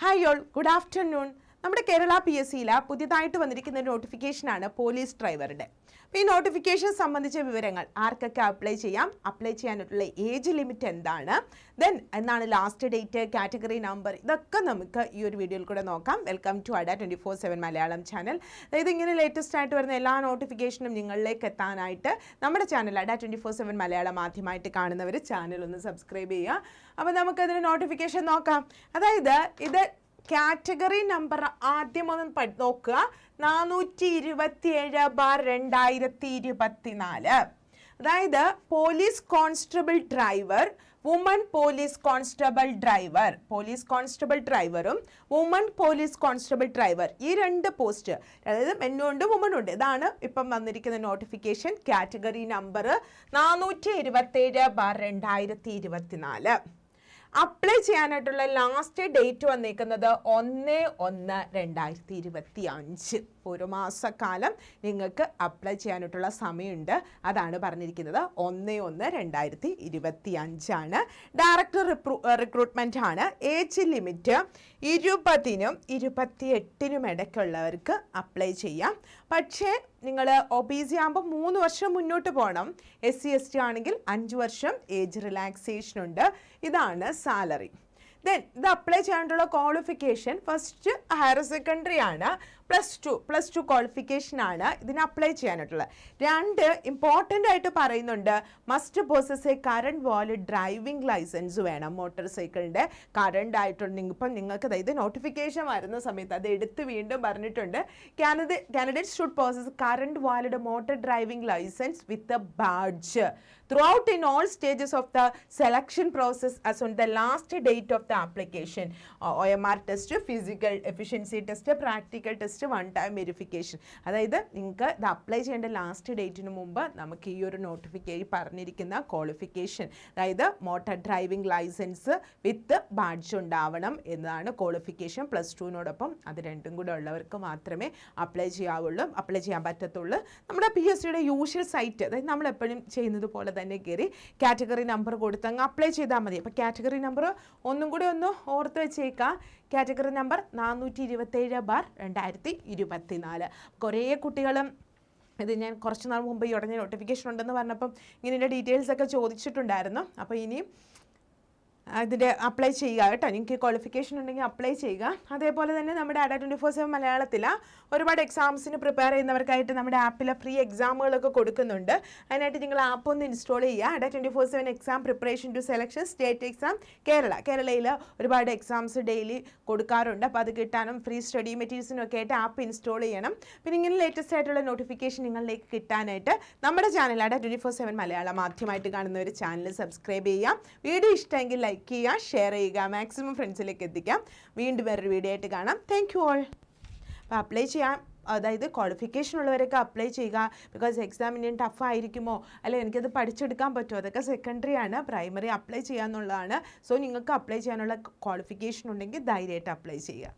Hi all, good afternoon. നമ്മുടെ Kerala PSC പുതിയതായിട്ട് വന്നിരിക്കുന്ന നോട്ടിഫിക്കേഷനാണ് പോലീസ് ഡ്രൈവറുടെ. അപ്പോൾ ഈ നോട്ടിഫിക്കേഷൻ സംബന്ധിച്ച വിവരങ്ങൾ, ആർക്കൊക്കെ അപ്ലൈ ചെയ്യാം, അപ്ലൈ ചെയ്യാനായിട്ടുള്ള ഏജ് ലിമിറ്റ് എന്താണ്, ദെൻ എന്നാണ് ലാസ്റ്റ് ഡേറ്റ്, കാറ്റഗറി നമ്പർ, ഇതൊക്കെ നമുക്ക് ഈ ഒരു വീഡിയോയിൽ കൂടെ നോക്കാം. വെൽക്കം ടു അഡ 24/7 മലയാളം ചാനൽ. അതായത് ഇങ്ങനെ ലേറ്റസ്റ്റ് ആയിട്ട് വരുന്ന എല്ലാ നോട്ടിഫിക്കേഷനും നിങ്ങളിലേക്ക് എത്താനായിട്ട് നമ്മുടെ ചാനൽ അഡ 24/7 മലയാളം ആദ്യമായിട്ട് കാണുന്നവർ ചാനൽ ഒന്ന് സബ്സ്ക്രൈബ് ചെയ്യുക. അപ്പോൾ നമുക്കതിന് നോട്ടിഫിക്കേഷൻ നോക്കാം. അതായത് ഇത് കാറ്റഗറി നമ്പർ ആദ്യം ഒന്ന് നോക്കുക. 427/2024. അതായത് police constable driver, woman police constable driver, police constable ഡ്രൈവറും വുമൺ പോലീസ് കോൺസ്റ്റബിൾ ഡ്രൈവർ, ഈ രണ്ട് പോസ്റ്റ്, അതായത് മെന്നുണ്ട് വുമണുണ്ട്. ഇതാണ് ഇപ്പം വന്നിരിക്കുന്ന നോട്ടിഫിക്കേഷൻ. Category number 427/2024. അപ്ലൈ ചെയ്യാനായിട്ടുള്ള ലാസ്റ്റ് ഡേറ്റ് വന്നിരിക്കുന്നത് 1/1/2025. ഒരു മാസക്കാലം നിങ്ങൾക്ക് അപ്ലൈ ചെയ്യാനായിട്ടുള്ള സമയമുണ്ട്. അതാണ് പറഞ്ഞിരിക്കുന്നത്. 1/1/2025 ഡയറക്ടർ റിക്രൂട്ട്മെന്റ് ആണ്. ഏജ് ലിമിറ്റ് 20-നും 28-നും ഇടയ്ക്കുള്ളവർക്ക് അപ്ലൈ ചെയ്യാം. പക്ഷേ നിങ്ങൾ OBC ആകുമ്പോൾ 3 വർഷം മുന്നോട്ട് പോകണം. SC/ST ആണെങ്കിൽ 5 വർഷം ഏജ് റിലാക്സേഷൻ ഉണ്ട്. ഇതാണ് സാലറി. ദെൻ ഇത് അപ്ലൈ ചെയ്യാനുള്ള ക്വാളിഫിക്കേഷൻ ഫസ്റ്റ് ഹയർ സെക്കൻഡറി ആണ്, പ്ലസ് ടു ക്വാളിഫിക്കേഷൻ ആണ് ഇതിന് അപ്ലൈ ചെയ്യാനായിട്ടുള്ളത്. 2 ഇമ്പോർട്ടൻ്റ് ആയിട്ട് പറയുന്നുണ്ട്, must possess a current valid driving licence വേണം. മോട്ടോർ സൈക്കിളിൻ്റെ കറണ്ട് ആയിട്ടുണ്ടെങ്കിൽ ഇപ്പം നിങ്ങൾക്ക് ഇത് നോട്ടിഫിക്കേഷൻ വരുന്ന സമയത്ത് അത് എടുത്ത് വീണ്ടും പറഞ്ഞിട്ടുണ്ട്. Candidates should possess current valid motor driving licence with a badge throughout in all stages of the selection process as on the last date of the application. OMR test, physical efficiency test, practical test, one time verification. അതായത് നിങ്ങൾക്ക് ഇത് apply ചെയ്യേണ്ട last ഡേറ്റിന് മുമ്പ് നമുക്ക് ഈ ഒരു notification പറഞ്ഞിരിക്കുന്ന ക്വാളിഫിക്കേഷൻ, അതായത് മോട്ടോർ ഡ്രൈവിംഗ് ലൈസൻസ് വിത്ത് ബാഡ്ജ് ഉണ്ടാവണം എന്നതാണ് ക്വാളിഫിക്കേഷൻ. +2നോടൊപ്പം അത് രണ്ടും കൂടെ ഉള്ളവർക്ക് മാത്രമേ അപ്ലൈ ചെയ്യാൻ പറ്റത്തുള്ളൂ. നമ്മുടെ PSCയുടെ യൂഷ്വൽ സൈറ്റ്, അതായത് നമ്മളെപ്പോഴും ചെയ്യുന്നത് പോലെ തന്നെ കയറി കാറ്റഗറി നമ്പർ കൊടുത്തങ്ങ് അപ്ലൈ ചെയ്താൽ മതി. അപ്പോൾ കാറ്റഗറി നമ്പർ ഒന്നും കൂടി ഒന്ന് ഓർത്ത് വെച്ചേക്കാം. Category number 427/2024. കുറേ കുട്ടികളും ഇത് ഞാൻ കുറച്ച് നാൾ മുമ്പ് ഈ ഉടനെ നോട്ടിഫിക്കേഷൻ ഉണ്ടെന്ന് പറഞ്ഞപ്പം ഇങ്ങനെ ഡീറ്റെയിൽസ് ഒക്കെ ചോദിച്ചിട്ടുണ്ടായിരുന്നു. അപ്പോൾ ഇനിയും ഇതിൻ്റെ അപ്ലൈ ചെയ്യുക കേട്ടോ. നിങ്ങൾക്ക് ക്വാളിഫിക്കേഷൻ ഉണ്ടെങ്കിൽ അപ്ലൈ ചെയ്യുക. അതേപോലെ തന്നെ നമ്മുടെ അഡ 24/7 മലയാളത്തിൽ ഒരുപാട് എക്സാംസിന് പ്രിപ്പയർ ചെയ്യുന്നവർക്കായിട്ട് നമ്മുടെ ആപ്പിൽ ഫ്രീ എക്സാമുകളൊക്കെ കൊടുക്കുന്നുണ്ട്. അതിനായിട്ട് നിങ്ങൾ ആപ്പ് ഒന്ന് ഇൻസ്റ്റാൾ ചെയ്യുക. Adda 24/7 exam preparation to selection state exam കേരളയിൽ ഒരുപാട് എക്സാംസ് ഡെയിലി കൊടുക്കാറുണ്ട്. അപ്പോൾ അത് കിട്ടാനും ഫ്രീ സ്റ്റഡി മെറ്റീരിയൽസിനും ഒക്കെ ആയിട്ട് ആപ്പ് ഇൻസ്റ്റാൾ ചെയ്യണം. പിന്നെ ഇങ്ങനെ ലേറ്റസ്റ്റ് ആയിട്ടുള്ള നോട്ടിഫിക്കേഷൻ നിങ്ങളിലേക്ക് കിട്ടാനായിട്ട് നമ്മുടെ ചാനൽ അഡ 24/7 മലയാളം ആദ്യമായിട്ട് കാണുന്ന ഒരു ചാനൽ സബ്സ്ക്രൈബ് ചെയ്യാം. വീഡിയോ ഇഷ്ടമെങ്കിൽ ലൈക്ക് ചെയ്യുക, ഷെയർ ചെയ്യുക, മാക്സിമം ഫ്രണ്ട്സിലേക്ക് എത്തിക്കാം. വീണ്ടും വേറൊരു വീഡിയോ ആയിട്ട് കാണാം. Thank you all. അപ്പോൾ അപ്ലൈ ചെയ്യാം, അതായത് ക്വാളിഫിക്കേഷൻ ഉള്ളവരൊക്കെ അപ്ലൈ ചെയ്യുക. ബിക്കോസ് എക്സാം ഇനി ടഫ് ആയിരിക്കുമോ, അല്ലെങ്കിൽ എനിക്കത് പഠിച്ചെടുക്കാൻ പറ്റുമോ, അതൊക്കെ സെക്കൻഡറി ആണ്. പ്രൈമറി അപ്ലൈ ചെയ്യാന്നുള്ളതാണ്. സോ നിങ്ങൾക്ക് അപ്ലൈ ചെയ്യാനുള്ള ക്വാളിഫിക്കേഷൻ ഉണ്ടെങ്കിൽ ധൈര്യമായിട്ട് അപ്ലൈ ചെയ്യുക.